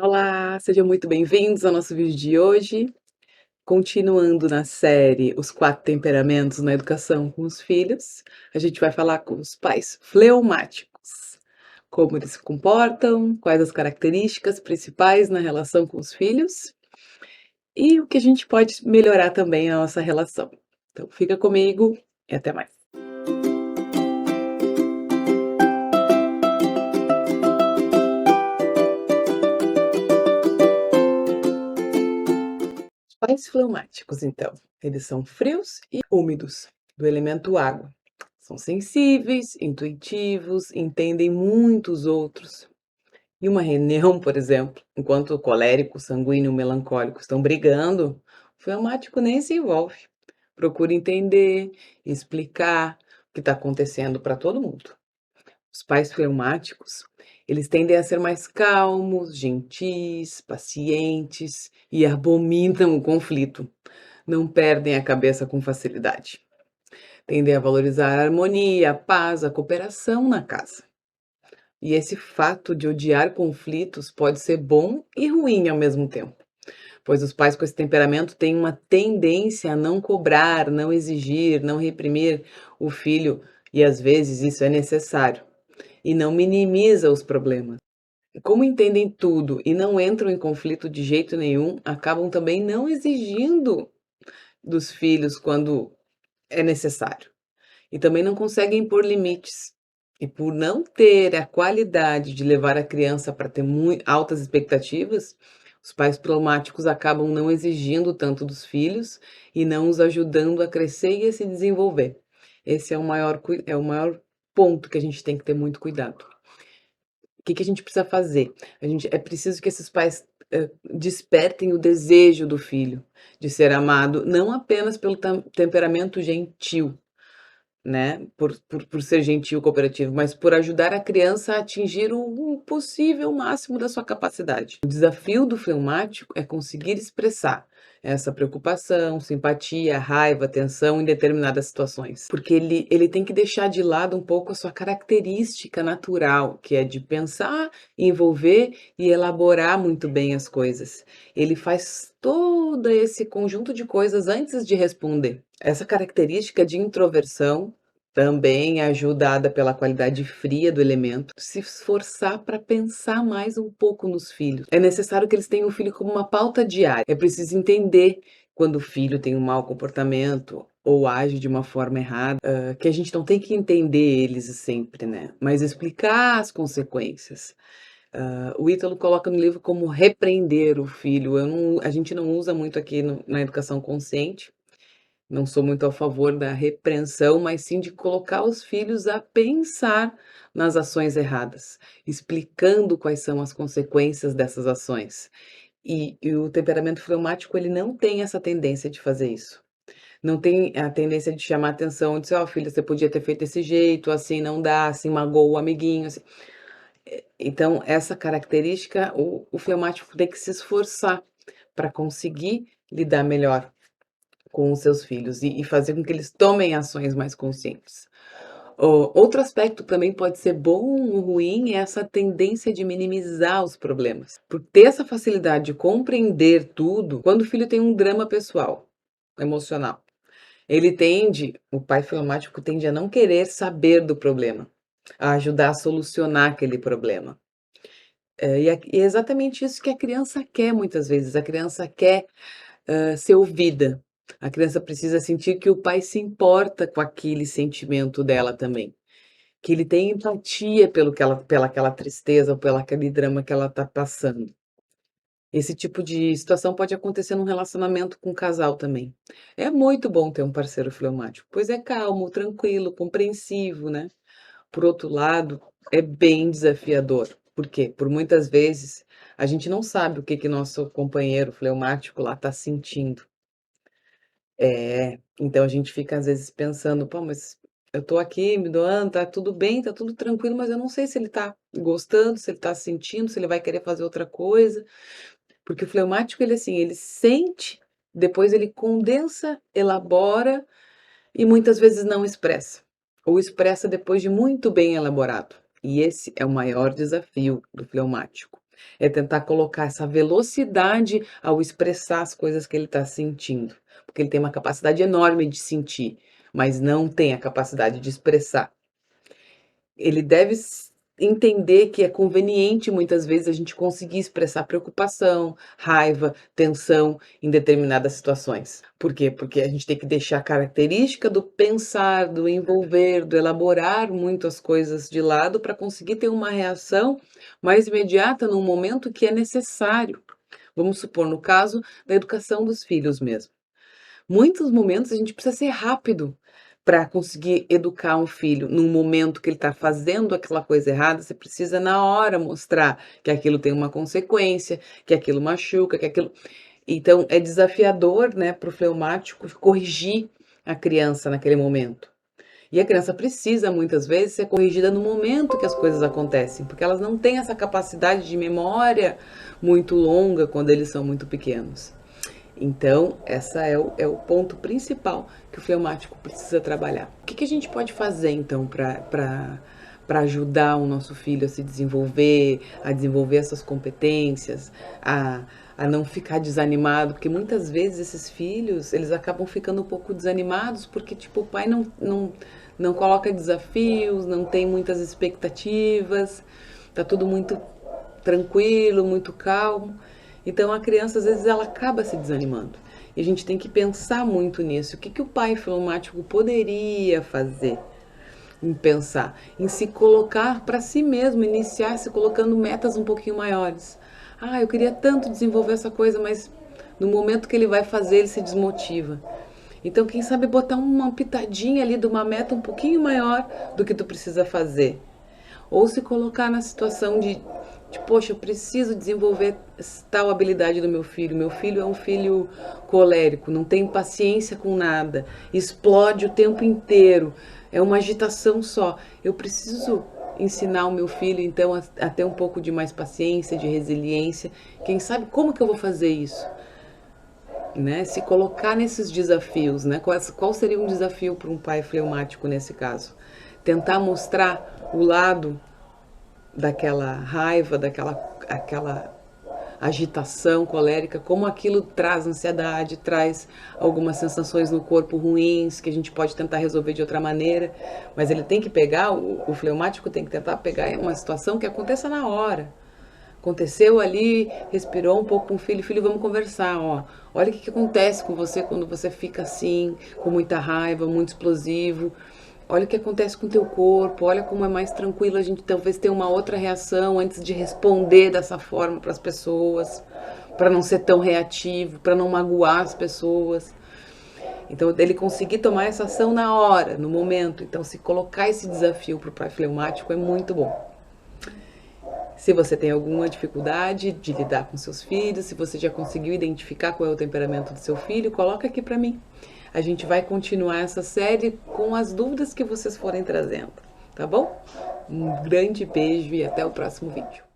Olá, sejam muito bem-vindos ao nosso vídeo de hoje. Continuando na série Os Quatro Temperamentos na Educação com os Filhos, a gente vai falar com os pais fleumáticos. Como eles se comportam, quais as características principais na relação com os filhos e o que a gente pode melhorar também a nossa relação. Então, fica comigo e até mais. Os pais fleumáticos, então, eles são frios e úmidos, do elemento água. São sensíveis, intuitivos, entendem muito os outros. Em uma reunião, por exemplo, enquanto o colérico, sanguíneo e o melancólico estão brigando, o fleumático nem se envolve. Procura entender, explicar o que está acontecendo para todo mundo. Os pais fleumáticos, eles tendem a ser mais calmos, gentis, pacientes e abominam o conflito. Não perdem a cabeça com facilidade. Tendem a valorizar a harmonia, a paz, a cooperação na casa. E esse fato de odiar conflitos pode ser bom e ruim ao mesmo tempo, pois os pais com esse temperamento têm uma tendência a não cobrar, não exigir, não reprimir o filho, e às vezes isso é necessário, e não minimiza os problemas. Como entendem tudo e não entram em conflito de jeito nenhum, acabam também não exigindo dos filhos quando é necessário. E também não conseguem impor limites. E por não ter a qualidade de levar a criança para ter altas expectativas, os pais traumáticos acabam não exigindo tanto dos filhos e não os ajudando a crescer e a se desenvolver. Esse é o maior, é o maior ponto que a gente tem que ter muito cuidado. O que que a gente precisa fazer? É preciso que esses pais despertem o desejo do filho de ser amado, não apenas pelo temperamento gentil, né, por ser gentil, cooperativo, mas por ajudar a criança a atingir o possível máximo da sua capacidade. O desafio do fleumático é conseguir expressar essa preocupação, simpatia, raiva, tensão em determinadas situações, porque ele tem que deixar de lado um pouco a sua característica natural, que é de pensar, envolver e elaborar muito bem as coisas. Ele faz todo esse conjunto de coisas antes de responder. Essa característica de introversão também é ajudada pela qualidade fria do elemento, se esforçar para pensar mais um pouco nos filhos. É necessário que eles tenham o filho como uma pauta diária. É preciso entender quando o filho tem um mau comportamento ou age de uma forma errada, que a gente não tem que entender eles sempre, né? Mas explicar as consequências. O Ítalo coloca no livro como repreender o filho. A gente não usa muito aqui na educação consciente. Não sou muito a favor da repreensão, mas sim de colocar os filhos a pensar nas ações erradas, explicando quais são as consequências dessas ações. E o temperamento fleumático, ele não tem essa tendência de fazer isso. Não tem a tendência de chamar atenção, de dizer: "Ó, filha, você podia ter feito desse jeito, assim não dá, assim magoa o amiguinho", assim. Então essa característica, o fleumático tem que se esforçar para conseguir lidar melhor com os seus filhos e fazer com que eles tomem ações mais conscientes. Outro aspecto também pode ser bom ou ruim é essa tendência de minimizar os problemas. Por ter essa facilidade de compreender tudo, quando o filho tem um drama pessoal, emocional, o pai fleumático tende a não querer saber do problema, a ajudar a solucionar aquele problema. E é exatamente isso que a criança quer muitas vezes, a criança quer ser ouvida. A criança precisa sentir que o pai se importa com aquele sentimento dela também, que ele tem empatia pela aquela tristeza ou pelo aquele drama que ela está passando. Esse tipo de situação pode acontecer num relacionamento com um casal também. É muito bom ter um parceiro fleumático, pois é calmo, tranquilo, compreensivo, né. Por outro lado, é bem desafiador. Por quê? Por muitas vezes, a gente não sabe o que que nosso companheiro fleumático lá está sentindo. É, então a gente fica às vezes pensando: "Pô, mas eu tô aqui me doando, tá tudo bem, tá tudo tranquilo, mas eu não sei se ele tá gostando, se ele tá sentindo, se ele vai querer fazer outra coisa", porque o fleumático ele, assim, ele sente, depois ele condensa, elabora e muitas vezes não expressa, ou expressa depois de muito bem elaborado. E esse é o maior desafio do fleumático. É tentar colocar essa velocidade ao expressar as coisas que ele está sentindo, porque ele tem uma capacidade enorme de sentir, mas não tem a capacidade de expressar. Ele deve entender que é conveniente muitas vezes a gente conseguir expressar preocupação, raiva, tensão em determinadas situações. Por quê? Porque a gente tem que deixar a característica do pensar, do envolver, do elaborar muito as coisas de lado para conseguir ter uma reação mais imediata num momento que é necessário. Vamos supor, no caso da educação dos filhos mesmo. Muitos momentos a gente precisa ser rápido para conseguir educar um filho. Num momento que ele está fazendo aquela coisa errada, você precisa na hora mostrar que aquilo tem uma consequência, que aquilo machuca, que aquilo então é desafiador, né, para o fleumático corrigir a criança naquele momento. E a criança precisa muitas vezes ser corrigida no momento que as coisas acontecem, porque elas não têm essa capacidade de memória muito longa quando eles são muito pequenos. Então, essa é o ponto principal que o fleumático precisa trabalhar. O que a gente pode fazer, então, para ajudar o nosso filho a desenvolver essas competências, a não ficar desanimado? Porque muitas vezes esses filhos, eles acabam ficando um pouco desanimados porque, tipo, o pai não coloca desafios, não tem muitas expectativas, tá tudo muito tranquilo, muito calmo. Então a criança às vezes ela acaba se desanimando. E a gente tem que pensar muito nisso. O que o pai fleumático poderia fazer? Em pensar, em se colocar para si mesmo, iniciar se colocando metas um pouquinho maiores. Ah, eu queria tanto desenvolver essa coisa, mas no momento que ele vai fazer, ele se desmotiva. Então, quem sabe botar uma pitadinha ali de uma meta um pouquinho maior do que tu precisa fazer. Ou se colocar na situação de poxa, eu preciso desenvolver tal habilidade do meu filho. Meu filho é um filho colérico, não tem paciência com nada, explode o tempo inteiro, é uma agitação só. Eu preciso ensinar o meu filho, então, a ter um pouco de mais paciência, de resiliência. Quem sabe como que eu vou fazer isso? Né? Se colocar nesses desafios, né? Qual seria um desafio para um pai fleumático nesse caso? Tentar mostrar o lado daquela raiva, aquela agitação colérica, como aquilo traz ansiedade, traz algumas sensações no corpo ruins, que a gente pode tentar resolver de outra maneira, mas ele tem que pegar, o fleumático tem que tentar pegar uma situação que aconteça na hora. Aconteceu ali, respirou um pouco com o filho, filho, vamos conversar, ó. Olha o que acontece com você quando você fica assim, com muita raiva, muito explosivo. Olha o que acontece com o teu corpo, olha como é mais tranquilo a gente talvez ter uma outra reação antes de responder dessa forma para as pessoas, para não ser tão reativo, para não magoar as pessoas. Então, ele conseguir tomar essa ação na hora, no momento. Então, se colocar esse desafio para o pai fleumático é muito bom. Se você tem alguma dificuldade de lidar com seus filhos, se você já conseguiu identificar qual é o temperamento do seu filho, coloca aqui para mim. A gente vai continuar essa série com as dúvidas que vocês forem trazendo, tá bom? Um grande beijo e até o próximo vídeo.